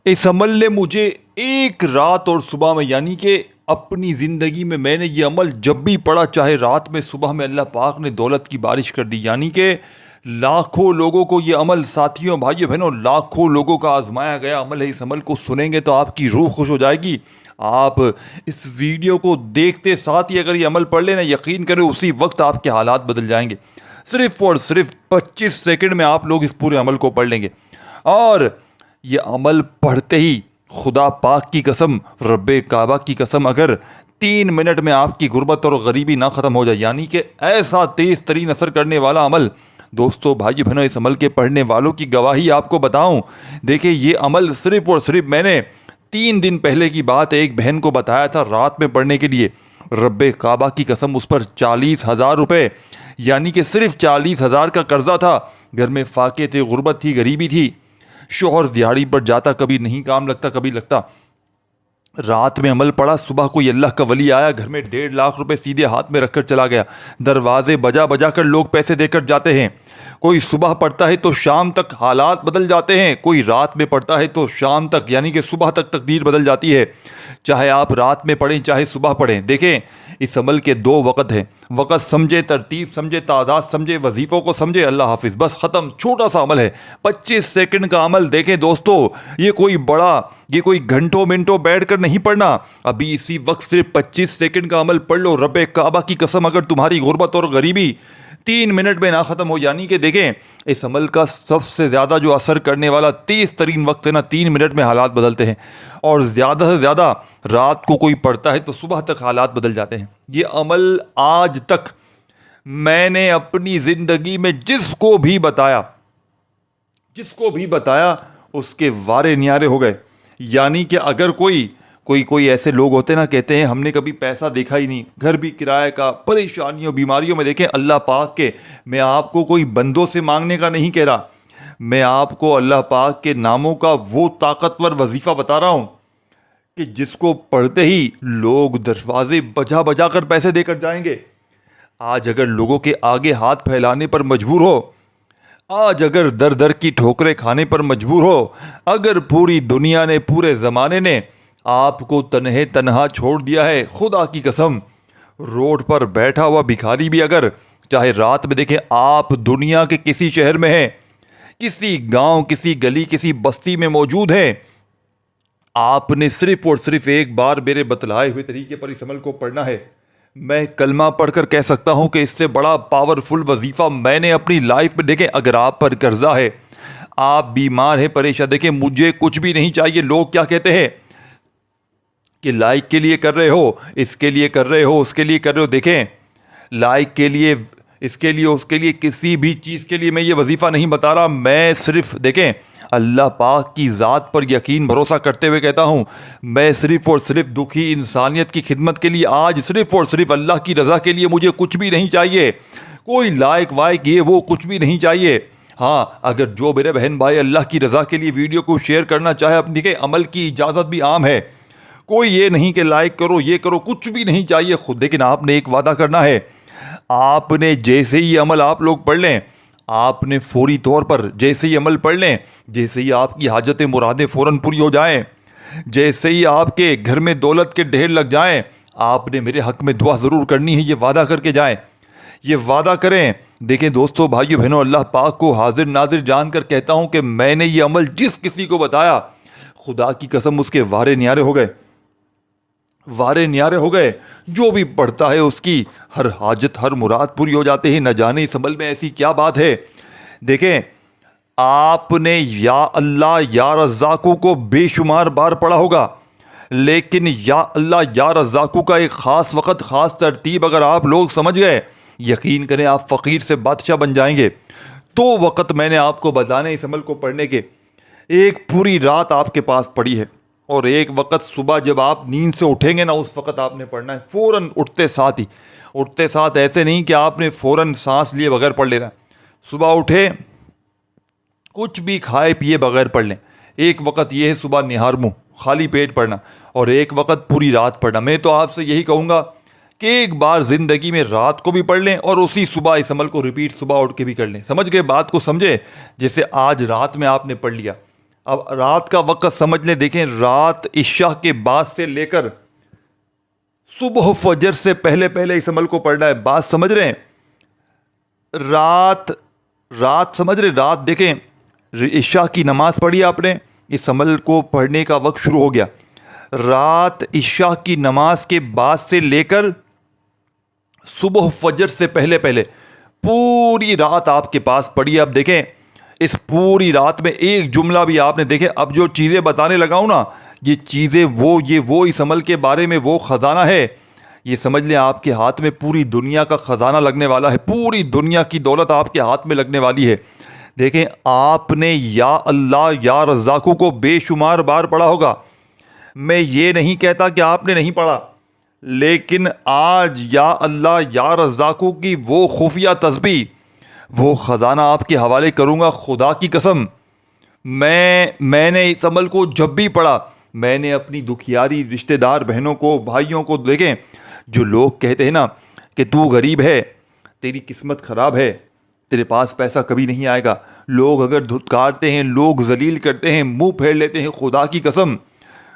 اس عمل نے مجھے ایک رات اور صبح میں، یعنی کہ اپنی زندگی میں نے یہ عمل جب بھی پڑھا، چاہے رات میں صبح میں، اللہ پاک نے دولت کی بارش کر دی. یعنی کہ لاکھوں لوگوں کو یہ عمل، ساتھیوں بھائیوں بہنوں، لاکھوں لوگوں کا آزمایا گیا عمل ہے. اس عمل کو سنیں گے تو آپ کی روح خوش ہو جائے گی. آپ اس ویڈیو کو دیکھتے ساتھ ہی اگر یہ عمل پڑھ لیں نا، یقین کریں اسی وقت آپ کے حالات بدل جائیں گے. صرف اور صرف 25 سیکنڈ میں آپ لوگ اس پورے عمل کو پڑھ لیں گے. اور یہ عمل پڑھتے ہی خدا پاک کی قسم، رب کعبہ کی قسم، اگر 3 منٹ میں آپ کی غربت اور غریبی نہ ختم ہو جائے، یعنی کہ ایسا تیز ترین اثر کرنے والا عمل. دوستو بھائی بہنوں، اس عمل کے پڑھنے والوں کی گواہی آپ کو بتاؤں. دیکھیں یہ عمل صرف اور صرف میں نے 3 دن پہلے کی بات ایک بہن کو بتایا تھا رات میں پڑھنے کے لیے. رب کعبہ کی قسم اس پر 40,000 روپے، یعنی کہ صرف 40,000 کا قرضہ تھا. گھر میں فاقے تھے، غربت تھی، غریبی تھی. شوہر دیہڑی پر جاتا، کبھی نہیں کام لگتا، کبھی لگتا. رات میں عمل پڑا، صبح کوئی اللہ کا ولی آیا، گھر میں 1.5 لاکھ روپے سیدھے ہاتھ میں رکھ کر چلا گیا. دروازے بجا بجا کر لوگ پیسے دے کر جاتے ہیں. کوئی صبح پڑھتا ہے تو شام تک حالات بدل جاتے ہیں، کوئی رات میں پڑھتا ہے تو شام تک، یعنی کہ صبح تک تقدیر بدل جاتی ہے. چاہے آپ رات میں پڑھیں چاہے صبح پڑھیں. دیکھیں اس عمل کے 2 وقت ہیں. وقت سمجھے، ترتیب سمجھے، تعداد سمجھے، وظیفوں کو سمجھے. اللہ حافظ، بس ختم. چھوٹا سا عمل ہے، 25 سیکنڈ کا عمل. دیکھیں دوستو، یہ کوئی گھنٹوں منٹوں بیٹھ کر نہیں پڑھنا. ابھی اسی وقت صرف 25 سیکنڈ کا عمل پڑھ لو. رب کعبہ کی قسم اگر تمہاری غربت اور غریبی 3 منٹ میں نہ ختم ہو، یعنی کہ دیکھیں اس عمل کا سب سے زیادہ جو اثر کرنے والا تیز ترین وقت ہے نا، 3 منٹ میں حالات بدلتے ہیں. اور زیادہ سے زیادہ رات کو کوئی پڑھتا ہے تو صبح تک حالات بدل جاتے ہیں. یہ عمل آج تک میں نے اپنی زندگی میں جس کو بھی بتایا اس کے وارے نیارے ہو گئے. یعنی کہ اگر کوئی ایسے لوگ ہوتے نا، کہتے ہیں ہم نے کبھی پیسہ دیکھا ہی نہیں، گھر بھی کرائے کا، پریشانیوں بیماریوں میں. دیکھیں اللہ پاک کے، میں آپ کو کوئی بندوں سے مانگنے کا نہیں کہہ رہا، میں آپ کو اللہ پاک کے ناموں کا وہ طاقتور وظیفہ بتا رہا ہوں کہ جس کو پڑھتے ہی لوگ دروازے بجا بجا کر پیسے دے کر جائیں گے. آج اگر لوگوں کے آگے ہاتھ پھیلانے پر مجبور ہو، آج اگر در در کی ٹھوکریں کھانے پر مجبور ہو، اگر پوری دنیا نے، پورے زمانے نے آپ کو تنہا چھوڑ دیا ہے، خدا کی قسم روڈ پر بیٹھا ہوا بھکاری بھی اگر چاہے رات میں، دیکھیں آپ دنیا کے کسی شہر میں ہیں، کسی گاؤں، کسی گلی، کسی بستی میں موجود ہیں، آپ نے صرف اور صرف ایک بار میرے بتلائے ہوئے طریقے پر اس عمل کو پڑھنا ہے. میں کلمہ پڑھ کر کہہ سکتا ہوں کہ اس سے بڑا پاورفل وظیفہ میں نے اپنی لائف میں. دیکھیں اگر آپ پر قرضہ ہے، آپ بیمار ہیں، پریشان، دیکھیں مجھے کچھ بھی نہیں چاہیے. لوگ کیا کہتے ہیں کہ لائک کے لیے کر رہے ہو، اس کے لیے کر رہے ہو، اس کے لیے کر رہے ہو. دیکھیں لائک کے لیے، اس کے لیے، اس کے لیے، کسی بھی چیز کے لیے میں یہ وظیفہ نہیں بتا رہا. میں صرف دیکھیں اللہ پاک کی ذات پر یقین بھروسہ کرتے ہوئے کہتا ہوں، میں صرف اور صرف دکھی انسانیت کی خدمت کے لیے، آج صرف اور صرف اللہ کی رضا کے لیے مجھے کچھ بھی نہیں چاہیے. کوئی لائک وائک یہ وہ کچھ بھی نہیں چاہیے. ہاں اگر جو میرے بہن بھائی اللہ کی رضا کے لیے ویڈیو کو شیئر کرنا چاہے، اب دیکھیں عمل کی اجازت بھی عام ہے. کوئی یہ نہیں کہ لائک کرو، یہ کرو، کچھ بھی نہیں چاہیے خود. لیکن آپ نے ایک وعدہ کرنا ہے. آپ نے جیسے ہی عمل آپ لوگ پڑھ لیں، آپ نے فوری طور پر جیسے ہی عمل پڑھ لیں، جیسے ہی آپ کی حاجتیں مرادیں فوراً پوری ہو جائیں، جیسے ہی آپ کے گھر میں دولت کے ڈھیر لگ جائیں، آپ نے میرے حق میں دعا ضرور کرنی ہے. یہ وعدہ کر کے جائیں، یہ وعدہ کریں. دیکھیں دوستو بھائیو بہنوں، اللہ پاک کو حاضر ناظر جان کر کہتا ہوں کہ میں نے یہ عمل جس کسی کو بتایا، خدا کی قسم اس کے وارے نیارے ہو گئے، وارے نیارے ہو گئے. جو بھی پڑھتا ہے اس کی ہر حاجت، ہر مراد پوری ہو جاتے ہیں. نہ جانے اس عمل میں ایسی کیا بات ہے. دیکھیں آپ نے یا اللہ یا رزاقو کو بے شمار بار پڑھا ہوگا، لیکن یا اللہ یا رزاقو کا ایک خاص وقت، خاص ترتیب اگر آپ لوگ سمجھ گئے، یقین کریں آپ فقیر سے بادشاہ بن جائیں گے. 2 وقت میں نے آپ کو بتانے اس عمل کو پڑھنے کے. ایک پوری رات آپ کے پاس پڑی ہے، اور ایک وقت صبح جب آپ نیند سے اٹھیں گے نا، اس وقت آپ نے پڑھنا ہے فوراً اٹھتے ساتھ. ایسے نہیں کہ آپ نے فوراً سانس لیے بغیر پڑھ لینا. صبح اٹھے کچھ بھی کھائے پیے بغیر پڑھ لیں. ایک وقت یہ ہے صبح نہار منہ خالی پیٹ پڑھنا، اور ایک وقت پوری رات پڑھنا. میں تو آپ سے یہی کہوں گا کہ ایک بار زندگی میں رات کو بھی پڑھ لیں اور اسی صبح اس عمل کو ریپیٹ صبح اٹھ کے بھی کر لیں. سمجھ گئے بات کو؟ سمجھے؟ جیسے آج رات میں آپ نے پڑھ لیا، اب رات کا وقت سمجھ لیں، دیکھیں رات عشاء کے بعد سے لے کر صبح فجر سے پہلے پہلے اس عمل کو پڑھنا ہے. بات سمجھ رہے ہیں؟ رات سمجھ رہے، رات دیکھیں عشاء کی نماز پڑھی آپ نے، اس عمل کو پڑھنے کا وقت شروع ہو گیا. رات عشاء کی نماز کے بعد سے لے کر صبح فجر سے پہلے پہلے پوری رات آپ کے پاس پڑھی. اب دیکھیں اس پوری رات میں ایک جملہ بھی آپ نے، دیکھیں اب جو چیزیں بتانے لگا ہوں نا، یہ چیزیں وہ اس عمل کے بارے میں وہ خزانہ ہے. یہ سمجھ لیں آپ کے ہاتھ میں پوری دنیا کا خزانہ لگنے والا ہے، پوری دنیا کی دولت آپ کے ہاتھ میں لگنے والی ہے. دیکھیں آپ نے یا اللہ یا رزاقوں کو بے شمار بار پڑھا ہوگا. میں یہ نہیں کہتا کہ آپ نے نہیں پڑھا، لیکن آج یا اللہ یا رزاقوں کی وہ خفیہ تسبیح، وہ خزانہ آپ کے حوالے کروں گا. خدا کی قسم میں نے اس عمل کو جب بھی پڑھا، میں نے اپنی دکھیاری رشتہ دار بہنوں کو، بھائیوں کو، دیکھیں جو لوگ کہتے ہیں نا کہ تو غریب ہے، تیری قسمت خراب ہے، تیرے پاس پیسہ کبھی نہیں آئے گا، لوگ اگر دھتکارتے ہیں، لوگ ذلیل کرتے ہیں، منہ پھیر لیتے ہیں، خدا کی قسم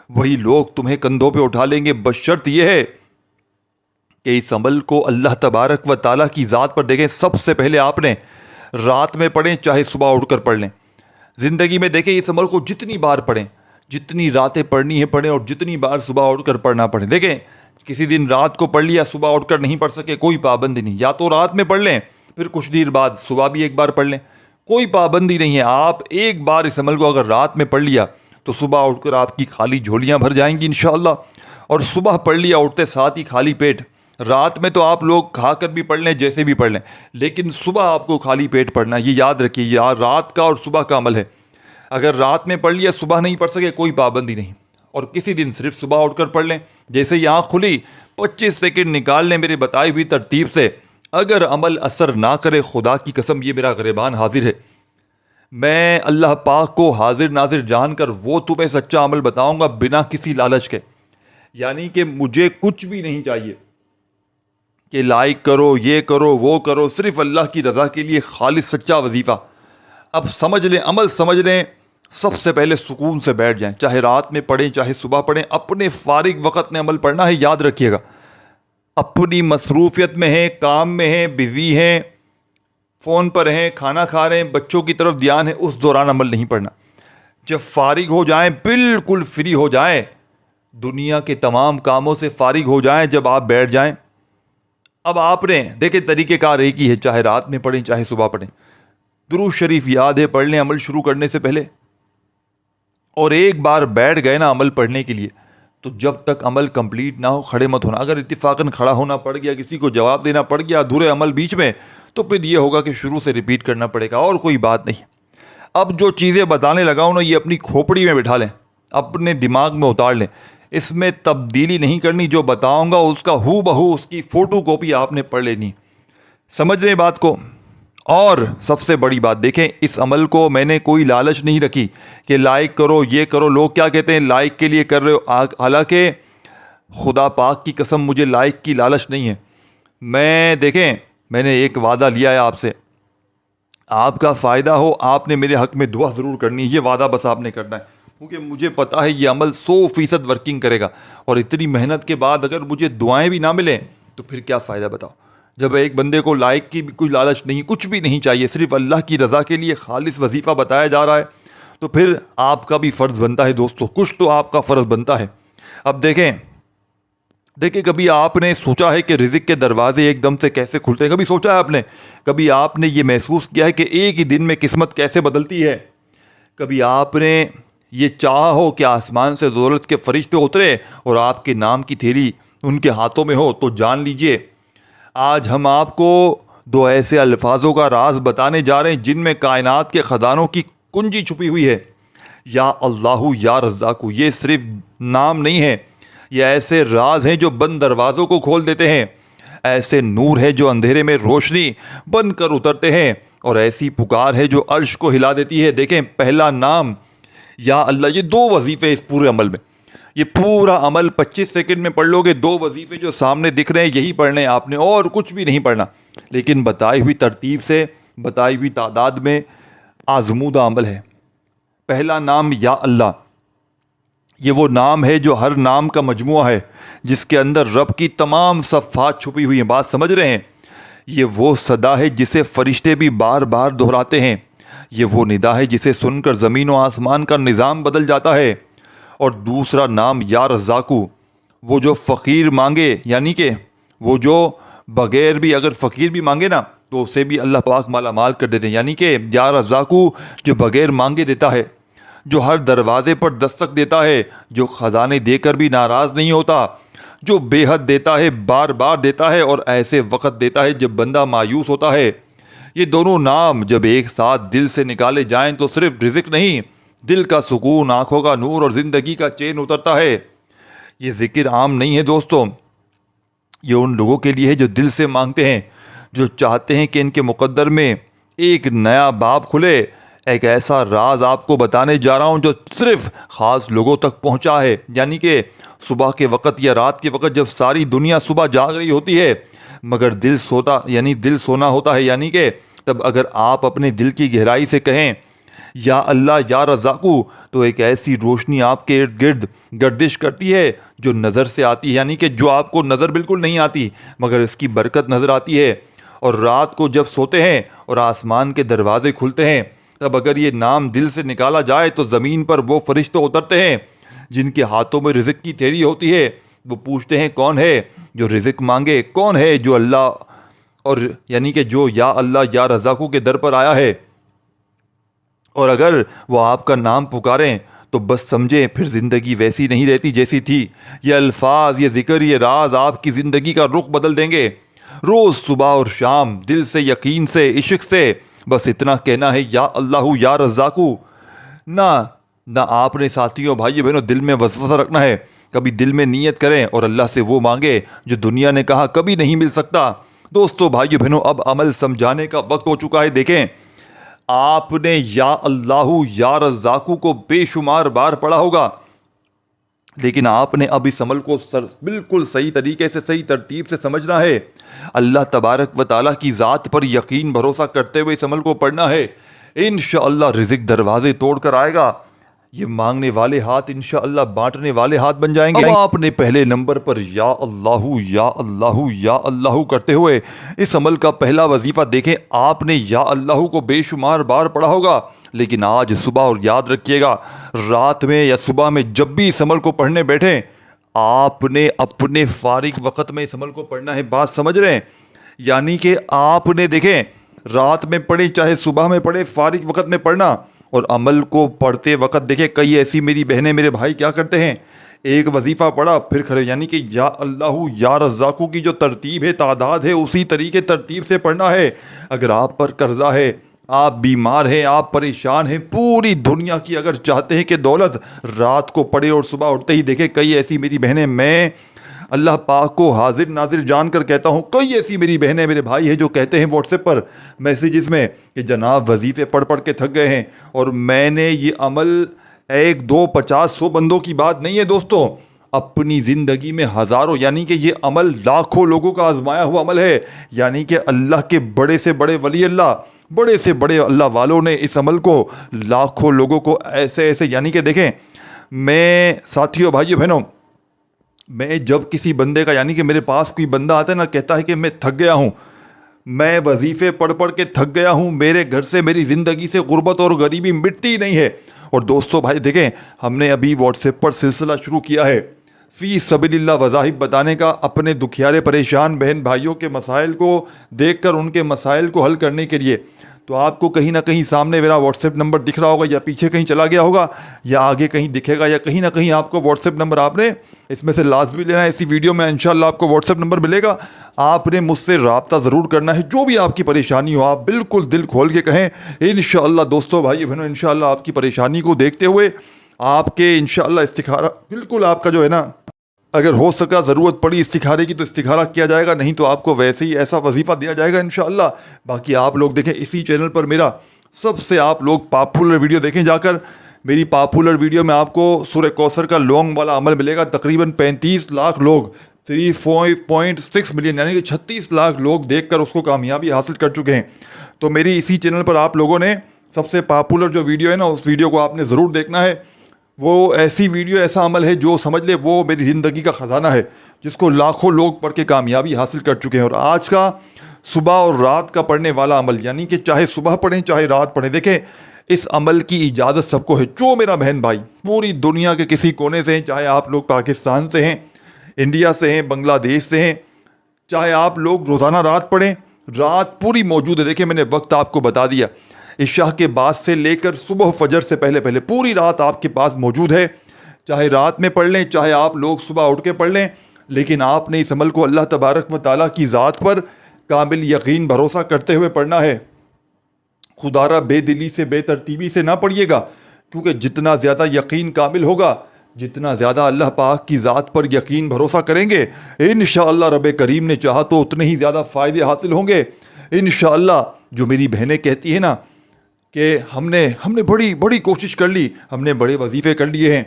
وہی لوگ تمہیں کندھوں پہ اٹھا لیں گے، بشرط یہ ہے کہ اس عمل کو اللہ تبارک و تعالیٰ کی ذات پر دیکھیں. سب سے پہلے آپ نے رات میں پڑھیں، چاہے صبح اٹھ کر پڑھ لیں. زندگی میں دیکھیں اس عمل کو جتنی بار پڑھیں، جتنی راتیں پڑھنی ہیں پڑھیں، اور جتنی بار صبح اٹھ کر پڑھنا پڑھیں. دیکھیں کسی دن رات کو پڑھ لیا، صبح اٹھ کر نہیں پڑھ سکے، کوئی پابندی نہیں، یا تو رات میں پڑھ لیں، پھر کچھ دیر بعد صبح بھی ایک بار پڑھ لیں، کوئی پابندی نہیں ہے. آپ ایک بار اس عمل کو اگر رات میں پڑھ لیا تو صبح اٹھ کر آپ کی خالی جھولیاں بھر جائیں گی انشاءاللہ. اور صبح پڑھ لیا اٹھتے ساتھ ہی خالی پیٹ. رات میں تو آپ لوگ کھا کر بھی پڑھ لیں، جیسے بھی پڑھ لیں، لیکن صبح آپ کو خالی پیٹ پڑھنا. یہ یاد رکھیے، یہ رات کا اور صبح کا عمل ہے. اگر رات میں پڑھ لیا صبح نہیں پڑھ سکے، کوئی پابندی نہیں، اور کسی دن صرف صبح اٹھ کر پڑھ لیں. جیسے یہ آنکھ کھلی 25 سیکنڈ نکال لیں میری بتائی ہوئی ترتیب سے. اگر عمل اثر نہ کرے، خدا کی قسم یہ میرا گریبان حاضر ہے، میں اللہ پاک کو حاضر ناظر جان کر وہ تمہیں سچا عمل بتاؤں گا بنا کسی لالچ کے. یعنی کہ مجھے کچھ بھی نہیں چاہیے کہ لائک کرو، یہ کرو، وہ کرو، صرف اللہ کی رضا کے لیے خالص سچا وظیفہ. اب سمجھ لیں، عمل سمجھ لیں. سب سے پہلے سکون سے بیٹھ جائیں، چاہے رات میں پڑھیں چاہے صبح پڑھیں، اپنے فارغ وقت میں عمل پڑھنا ہے. یاد رکھیے گا، اپنی مصروفیت میں ہیں، کام میں ہیں، بزی ہیں، فون پر ہیں، کھانا کھا رہے ہیں، بچوں کی طرف دھیان ہے، اس دوران عمل نہیں پڑھنا. جب فارغ ہو جائیں، بالکل فری ہو جائیں، دنیا کے تمام کاموں سے فارغ ہو جائیں، جب آپ بیٹھ جائیں، اب آپ نے دیکھیں طریقہ کار ایک ہی ہے، چاہے رات میں پڑھیں چاہے صبح پڑھیں. درود شریف یاد ہے پڑھ لیں عمل شروع کرنے سے پہلے. اور ایک بار بیٹھ گئے نا عمل پڑھنے کے لیے، تو جب تک عمل کمپلیٹ نہ ہو کھڑے مت ہونا. اگر اتفاقاً کھڑا ہونا پڑ گیا، کسی کو جواب دینا پڑ گیا ادھورے عمل بیچ میں، تو پھر یہ ہوگا کہ شروع سے ریپیٹ کرنا پڑے گا، اور کوئی بات نہیں. اب جو چیزیں بتانے لگا ہوں نا، یہ اپنی کھوپڑی میں بٹھا لیں، اپنے دماغ میں اتار لیں. اس میں تبدیلی نہیں کرنی. جو بتاؤں گا اس کا ہو بہو اس کی فوٹو کاپی آپ نے پڑھ لینی. سمجھ رہے بات کو؟ اور سب سے بڑی بات دیکھیں، اس عمل کو میں نے کوئی لالچ نہیں رکھی کہ لائک کرو، یہ کرو. لوگ کیا کہتے ہیں لائک کے لیے کر رہے ہو، حالانکہ خدا پاک کی قسم مجھے لائک کی لالچ نہیں ہے. میں نے ایک وعدہ لیا ہے آپ سے، آپ کا فائدہ ہو، آپ نے میرے حق میں دعا ضرور کرنی ہے. یہ وعدہ بس آپ نے کرنا ہے، کیونکہ مجھے پتا ہے یہ عمل 100% ورکنگ کرے گا. اور اتنی محنت کے بعد اگر مجھے دعائیں بھی نہ ملیں تو پھر کیا فائدہ بتاؤ. جب ایک بندے کو لائک کی بھی کوئی لالچ نہیں، کچھ بھی نہیں چاہیے، صرف اللہ کی رضا کے لیے خالص وظیفہ بتایا جا رہا ہے، تو پھر آپ کا بھی فرض بنتا ہے دوستو، کچھ تو آپ کا فرض بنتا ہے. اب دیکھیں کبھی آپ نے سوچا ہے کہ رزق کے دروازے ایک دم سے کیسے کھلتے ہیں؟ کبھی سوچا ہے آپ نے؟ کبھی آپ نے یہ محسوس کیا ہے کہ ایک ہی دن میں قسمت کیسے بدلتی ہے؟ کبھی آپ نے یہ چاہا ہو کہ آسمان سے دولت کے فرشتے اترے اور آپ کے نام کی تھیلی ان کے ہاتھوں میں ہو؟ تو جان لیجئے آج ہم آپ کو 2 ایسے الفاظوں کا راز بتانے جا رہے ہیں جن میں کائنات کے خزانوں کی کنجی چھپی ہوئی ہے. یا اللہ یا رزاق. یہ صرف نام نہیں ہے، یہ ایسے راز ہیں جو بند دروازوں کو کھول دیتے ہیں، ایسے نور ہے جو اندھیرے میں روشنی بن کر اترتے ہیں، اور ایسی پکار ہے جو عرش کو ہلا دیتی ہے. دیکھیں پہلا نام یا اللہ، یہ 2 وظیفے اس پورے عمل میں. یہ پورا عمل 25 سیکنڈ میں پڑھ لو گے. 2 وظیفے جو سامنے دکھ رہے ہیں یہی پڑھنے ہیں آپ نے، اور کچھ بھی نہیں پڑھنا. لیکن بتائی ہوئی ترتیب سے، بتائی ہوئی تعداد میں آزمودہ عمل ہے. پہلا نام یا اللہ، یہ وہ نام ہے جو ہر نام کا مجموعہ ہے، جس کے اندر رب کی تمام صفات چھپی ہوئی ہیں. بات سمجھ رہے ہیں؟ یہ وہ صدا ہے جسے فرشتے بھی بار بار دہراتے ہیں. یہ وہ ندا ہے جسے سن کر زمین و آسمان کا نظام بدل جاتا ہے. اور دوسرا نام یا رزاقو، وہ جو فقیر مانگے، یعنی کہ وہ جو بغیر بھی، اگر فقیر بھی مانگے نا تو اسے بھی اللہ پاک مالا مال کر دیتے ہیں. یعنی کہ یا رزاقو جو بغیر مانگے دیتا ہے، جو ہر دروازے پر دستک دیتا ہے، جو خزانے دے کر بھی ناراض نہیں ہوتا، جو بے حد دیتا ہے، بار بار دیتا ہے، اور ایسے وقت دیتا ہے جب بندہ مایوس ہوتا ہے. یہ دونوں نام جب ایک ساتھ دل سے نکالے جائیں تو صرف رزق نہیں، دل کا سکون، آنکھوں کا نور اور زندگی کا چین اترتا ہے. یہ ذکر عام نہیں ہے دوستو، یہ ان لوگوں کے لیے ہے جو دل سے مانگتے ہیں، جو چاہتے ہیں کہ ان کے مقدر میں ایک نیا باب کھلے. ایک ایسا راز آپ کو بتانے جا رہا ہوں جو صرف خاص لوگوں تک پہنچا ہے. یعنی کہ صبح کے وقت یا رات کے وقت جب ساری دنیا صبح جاگ رہی ہوتی ہے مگر دل سونا ہوتا ہے، یعنی کہ تب اگر آپ اپنے دل کی گہرائی سے کہیں یا اللہ یا رزاقو، تو ایک ایسی روشنی آپ کے ارد گرد گردش کرتی ہے جو نظر سے آتی ہے، یعنی کہ جو آپ کو نظر بالکل نہیں آتی مگر اس کی برکت نظر آتی ہے. اور رات کو جب سوتے ہیں اور آسمان کے دروازے کھلتے ہیں تب اگر یہ نام دل سے نکالا جائے تو زمین پر وہ فرشتے اترتے ہیں جن کے ہاتھوں میں رزق کی تھیلی ہوتی ہے. وہ پوچھتے ہیں کون ہے جو رزق مانگے، کون ہے جو اللہ، اور یعنی کہ جو یا اللہ یا رزاقو کے در پر آیا ہے. اور اگر وہ آپ کا نام پکاریں تو بس سمجھیں پھر زندگی ویسی نہیں رہتی جیسی تھی. یہ الفاظ، یہ ذکر، یہ راز آپ کی زندگی کا رخ بدل دیں گے. روز صبح اور شام دل سے، یقین سے، عشق سے بس اتنا کہنا ہے یا اللہ یا رزاقو. نہ آپ نے ساتھیوں، بھائیو بہنوں، دل میں وسوسہ رکھنا ہے. کبھی دل میں نیت کریں اور اللہ سے وہ مانگے جو دنیا نے کہا کبھی نہیں مل سکتا. دوستو، بھائیو بہنوں، اب عمل سمجھانے کا وقت ہو چکا ہے. دیکھیں، آپ نے یا اللہ یا رزاقو کو بے شمار بار پڑھا ہوگا، لیکن آپ نے اب اس عمل کو بالکل صحیح طریقے سے، صحیح ترتیب سے سمجھنا ہے. اللہ تبارک و تعالیٰ کی ذات پر یقین بھروسہ کرتے ہوئے اس عمل کو پڑھنا ہے. انشاءاللہ رزق دروازے توڑ کر آئے گا. یہ مانگنے والے ہاتھ انشاءاللہ بانٹنے والے ہاتھ بن جائیں گے. اب آپ نے پہلے نمبر پر یا اللہ یا اللہ یا اللہ کرتے ہوئے اس عمل کا پہلا وظیفہ دیکھیں. آپ نے یا اللہ کو بے شمار بار پڑھا ہوگا، لیکن آج صبح، اور یاد رکھیے گا رات میں یا صبح میں جب بھی اس عمل کو پڑھنے بیٹھیں آپ نے اپنے فارغ وقت میں اس عمل کو پڑھنا ہے. بات سمجھ رہے ہیں؟ یعنی کہ آپ نے دیکھیں رات میں پڑھیں چاہے صبح میں پڑھیں، فارغ وقت میں پڑھنا. اور عمل کو پڑھتے وقت دیکھیں کئی ایسی میری بہنیں، میرے بھائی کیا کرتے ہیں، ایک وظیفہ پڑھا پھر کھڑے، یعنی کہ یا اللہ یا رزاقو کی جو ترتیب ہے، تعداد ہے، اسی طریقے ترتیب سے پڑھنا ہے. اگر آپ پر قرضہ ہے، آپ بیمار ہیں، آپ پریشان ہیں، پوری دنیا کی اگر چاہتے ہیں کہ دولت، رات کو پڑھے اور صبح اٹھتے ہی دیکھیں کئی ایسی میری بہنیں، میں اللہ پاک کو حاضر ناظر جان کر کہتا ہوں، کئی ایسی میری بہنیں، میرے بھائی ہیں جو کہتے ہیں واٹس ایپ پر میسیجز میں کہ جناب وظیفے پڑھ پڑھ کے تھک گئے ہیں. اور میں نے یہ عمل 1 2 50 100 بندوں کی بات نہیں ہے دوستو، اپنی زندگی میں ہزاروں، یعنی کہ یہ عمل لاکھوں لوگوں کا آزمایا ہوا عمل ہے. یعنی کہ اللہ کے بڑے سے بڑے ولی اللہ، بڑے سے بڑے اللہ والوں نے اس عمل کو لاکھوں لوگوں کو ایسے، یعنی کہ دیکھیں، میں ساتھیوں، بھائیو بہنوں، میں جب کسی بندے کا، یعنی کہ میرے پاس کوئی بندہ آتا ہے نا، کہتا ہے کہ میں تھک گیا ہوں، میں وظیفے پڑھ پڑھ کے تھک گیا ہوں، میرے گھر سے، میری زندگی سے غربت اور غریبی مٹتی نہیں ہے. اور دوستو بھائی دیکھیں، ہم نے ابھی واٹس ایپ پر سلسلہ شروع کیا ہے فی سبیل اللہ وظائف بتانے کا، اپنے دکھیارے پریشان بہن بھائیوں کے مسائل کو دیکھ کر ان کے مسائل کو حل کرنے کے لیے. تو آپ کو کہیں نہ کہیں سامنے میرا واٹس ایپ نمبر دکھ رہا ہوگا، یا پیچھے کہیں چلا گیا ہوگا، یا آگے کہیں دکھے گا، یا کہیں نہ کہیں آپ کو واٹس ایپ نمبر آپ نے اس میں سے لازمی لینا ہے. اسی ویڈیو میں انشاءاللہ آپ کو واٹس ایپ نمبر ملے گا. آپ نے مجھ سے رابطہ ضرور کرنا ہے، جو بھی آپ کی پریشانی ہو آپ بالکل دل کھول کے کہیں. انشاءاللہ دوستو بھائی بہنوں، انشاءاللہ آپ کی پریشانی کو دیکھتے ہوئے آپ کے انشاءاللہ استخارہ بالکل آپ کا جو ہے نا، اگر ہو سکا ضرورت پڑی استخارے کی تو استخارہ کیا جائے گا، نہیں تو آپ کو ویسے ہی ایسا وظیفہ دیا جائے گا انشاءاللہ. باقی آپ لوگ دیکھیں اسی چینل پر میرا سب سے آپ لوگ پاپولر ویڈیو دیکھیں جا کر. میری پاپولر ویڈیو میں آپ کو سورہ کوثر کا لانگ والا عمل ملے گا. تقریباً 35 لاکھ لوگ، 3.6 ملین، یعنی کہ 36 لاکھ لوگ دیکھ کر اس کو کامیابی حاصل کر چکے ہیں. تو میری اسی چینل پر آپ لوگوں نے سب سے پاپولر جو ویڈیو ہے نا اس ویڈیو کو آپ نے ضرور دیکھنا ہے. وہ ایسی ویڈیو ایسا عمل ہے جو سمجھ لے وہ میری زندگی کا خزانہ ہے جس کو لاکھوں لوگ پڑھ کے کامیابی حاصل کر چکے ہیں. اور آج کا صبح اور رات کا پڑھنے والا عمل یعنی کہ چاہے صبح پڑھیں چاہے رات پڑھیں, دیکھیں اس عمل کی اجازت سب کو ہے. جو میرا بہن بھائی پوری دنیا کے کسی کونے سے ہیں, چاہے آپ لوگ پاکستان سے ہیں, انڈیا سے ہیں, بنگلہ دیش سے ہیں, چاہے آپ لوگ روزانہ رات پڑھیں, رات پوری موجود ہے. دیکھیں میں نے وقت آپ کو بتا دیا, عشاء کے بعد سے لے کر صبح فجر سے پہلے پہلے پوری رات آپ کے پاس موجود ہے. چاہے رات میں پڑھ لیں چاہے آپ لوگ صبح اٹھ کے پڑھ لیں, لیکن آپ نے اس عمل کو اللہ تبارک و تعالیٰ کی ذات پر کامل یقین بھروسہ کرتے ہوئے پڑھنا ہے. خدا را بے دلی سے بے ترتیبی سے نہ پڑھیے گا, کیونکہ جتنا زیادہ یقین کامل ہوگا جتنا زیادہ اللہ پاک کی ذات پر یقین بھروسہ کریں گے انشاءاللہ رب کریم نے چاہا تو اتنے ہی زیادہ فائدے حاصل ہوں گے انشاءاللہ. جو میری بہنیں کہتی ہیں نا کہ ہم نے بڑی کوشش کر لی, ہم نے بڑے وظیفے کر لیے ہیں,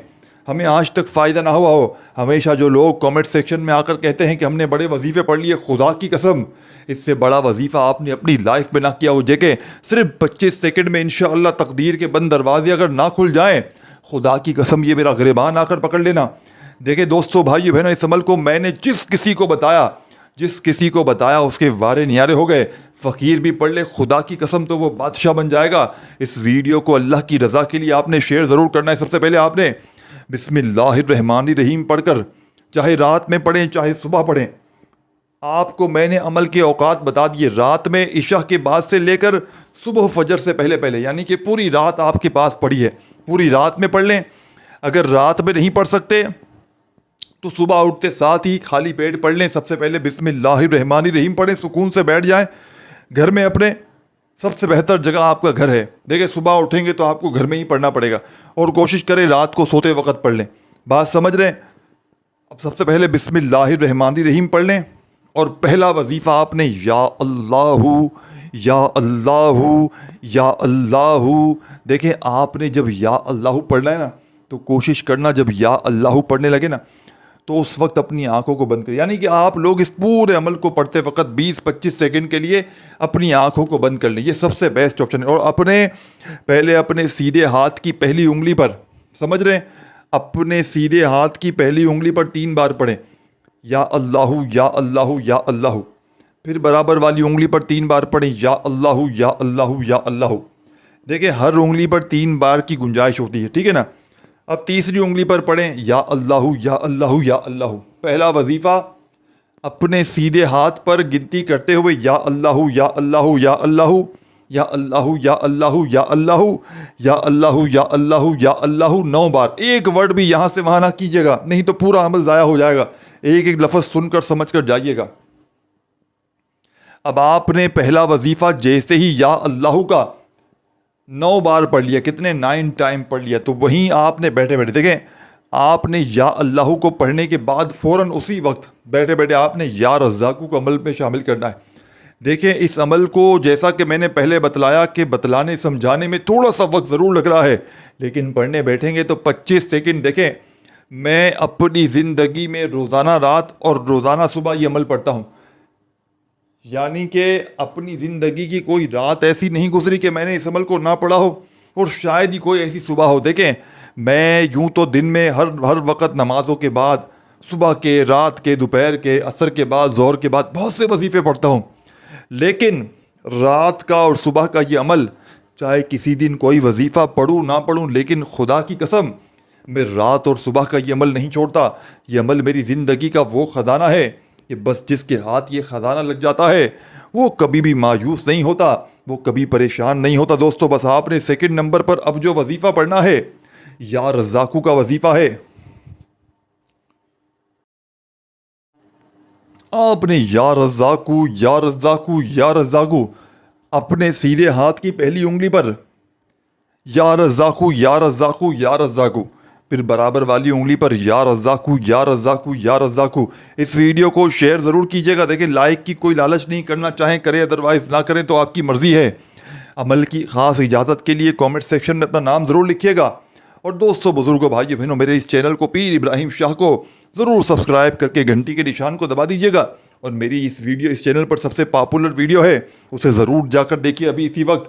ہمیں آج تک فائدہ نہ ہوا ہو. ہمیشہ جو لوگ کامنٹ سیکشن میں آ کر کہتے ہیں کہ ہم نے بڑے وظیفے پڑھ لیے, خدا کی قسم اس سے بڑا وظیفہ آپ نے اپنی لائف میں نہ کیا ہو. دیکھیں صرف 25 سیکنڈ میں انشاءاللہ تقدیر کے بند دروازے اگر نہ کھل جائیں, خدا کی قسم یہ میرا گریبان آ کر پکڑ لینا. دیکھیں دوستو بھائیو بہنوں, اس عمل کو میں نے جس کسی کو بتایا اس کے وارے نیارے ہو گئے. فقیر بھی پڑھ لے خدا کی قسم تو وہ بادشاہ بن جائے گا. اس ویڈیو کو اللہ کی رضا کے لیے آپ نے شیئر ضرور کرنا ہے. سب سے پہلے آپ نے بسم اللہ الرحمن الرحیم پڑھ کر چاہے رات میں پڑھیں چاہے صبح پڑھیں. آپ کو میں نے عمل کے اوقات بتا دیے. رات میں عشاء کے بعد سے لے کر صبح فجر سے پہلے پہلے یعنی کہ پوری رات آپ کے پاس پڑھی ہے, پوری رات میں پڑھ لیں. اگر رات میں نہیں پڑھ سکتے تو صبح اٹھتے ساتھ ہی خالی پیٹ پڑھ لیں. سب سے پہلے بسم اللہ الرحمن الرحیم پڑھیں, سکون سے بیٹھ جائیں گھر میں. اپنے سب سے بہتر جگہ آپ کا گھر ہے. دیکھیں صبح اٹھیں گے تو آپ کو گھر میں ہی پڑھنا پڑے گا, اور کوشش کریں رات کو سوتے وقت پڑھ لیں. بات سمجھ رہے ہیں؟ اب سب سے پہلے بسم اللہ الرحمن الرحیم پڑھ لیں, اور پہلا وظیفہ آپ نے یا اللہ یا اللہ یا اللہ. دیکھیں آپ نے جب یا اللہ پڑھنا ہے نا تو کوشش کرنا جب یا اللہ پڑھنے لگے نا تو اس وقت اپنی آنکھوں کو بند کریں. یعنی کہ آپ لوگ اس پورے عمل کو پڑھتے وقت 20-25 سیکنڈ کے لیے اپنی آنکھوں کو بند کر لیں. یہ سب سے بیسٹ آپشن ہے. اور اپنے سیدھے ہاتھ کی پہلی انگلی پر, سمجھ رہے ہیں, اپنے سیدھے ہاتھ کی پہلی انگلی پر 3 بار پڑھیں یا اللہ یا اللہ یا اللہ. پھر برابر والی انگلی پر 3 بار پڑھیں یا اللہ یا اللہ یا اللہ. دیکھیں ہر انگلی پر 3 بار کی گنجائش ہوتی ہے, ٹھیک ہے نا. اب تیسری انگلی پر پڑھیں یا اللہ یا اللہ یا اللہ. پہلا وظیفہ اپنے سیدھے ہاتھ پر گنتی کرتے ہوئے یا اللہ یا اللہ یا اللہ یا اللہ یا اللہ یا اللہ یا اللہ یا اللہ یا اللہ 9 بار. ایک ورڈ بھی یہاں سے وہاں نہ کیجیے گا, نہیں تو پورا عمل ضائع ہو جائے گا. ایک ایک لفظ سن کر سمجھ کر جائیے گا. اب آپ نے پہلا وظیفہ جیسے ہی یا اللہ کا 9 بار پڑھ لیا, کتنے 9 ٹائم پڑھ لیا, تو وہیں آپ نے بیٹھے بیٹھے دیکھیں آپ نے یا اللہ کو پڑھنے کے بعد فوراً اسی وقت بیٹھے بیٹھے آپ نے یا رزاقو کو عمل میں شامل کرنا ہے. دیکھیں اس عمل کو جیسا کہ میں نے پہلے بتلایا کہ بتلانے سمجھانے میں تھوڑا سا وقت ضرور لگ رہا ہے, لیکن پڑھنے بیٹھیں گے تو 25 سیکنڈ. دیکھیں میں اپنی زندگی میں روزانہ رات اور روزانہ صبح یہ عمل پڑھتا ہوں, یعنی کہ اپنی زندگی کی کوئی رات ایسی نہیں گزری کہ میں نے اس عمل کو نہ پڑھا ہو, اور شاید ہی کوئی ایسی صبح ہو. دیکھیں میں یوں تو دن میں ہر وقت نمازوں کے بعد, صبح کے, رات کے, دوپہر کے, عصر کے بعد, ظہر کے بعد بہت سے وظیفے پڑھتا ہوں, لیکن رات کا اور صبح کا یہ عمل, چاہے کسی دن کوئی وظیفہ پڑھوں نہ پڑھوں, لیکن خدا کی قسم میں رات اور صبح کا یہ عمل نہیں چھوڑتا. یہ عمل میری زندگی کا وہ خزانہ ہے کہ بس جس کے ہاتھ یہ خزانہ لگ جاتا ہے وہ کبھی بھی مایوس نہیں ہوتا, وہ کبھی پریشان نہیں ہوتا. دوستو بس آپ نے سیکنڈ نمبر پر اب جو وظیفہ پڑھنا ہے یا رزاقو کا وظیفہ ہے. آپ نے یا رزاقو یا رزاقو یا رزاقو اپنے سیدھے ہاتھ کی پہلی انگلی پر یا رزاقو یا رزاقو یا رزاقو, پھر برابر والی انگلی پر یا رزاقو یا رزاقو یا رزاقو. اس ویڈیو کو شیئر ضرور کیجیے گا. دیکھیں لائک کی کوئی لالچ نہیں, کرنا چاہیں کریں, ادروائز نہ کریں تو آپ کی مرضی ہے. عمل کی خاص اجازت کے لیے کامنٹ سیکشن میں اپنا نام ضرور لکھیے گا. اور دوستو بزرگوں بھائیو بہنوں, میرے اس چینل کو پیر ابراہیم شاہ کو ضرور سبسکرائب کر کے گھنٹی کے نشان کو دبا دیجیے گا. اور میری اس چینل پر سب سے پاپولر ویڈیو ہے اسے ضرور جا کر دیکھیے ابھی اسی وقت.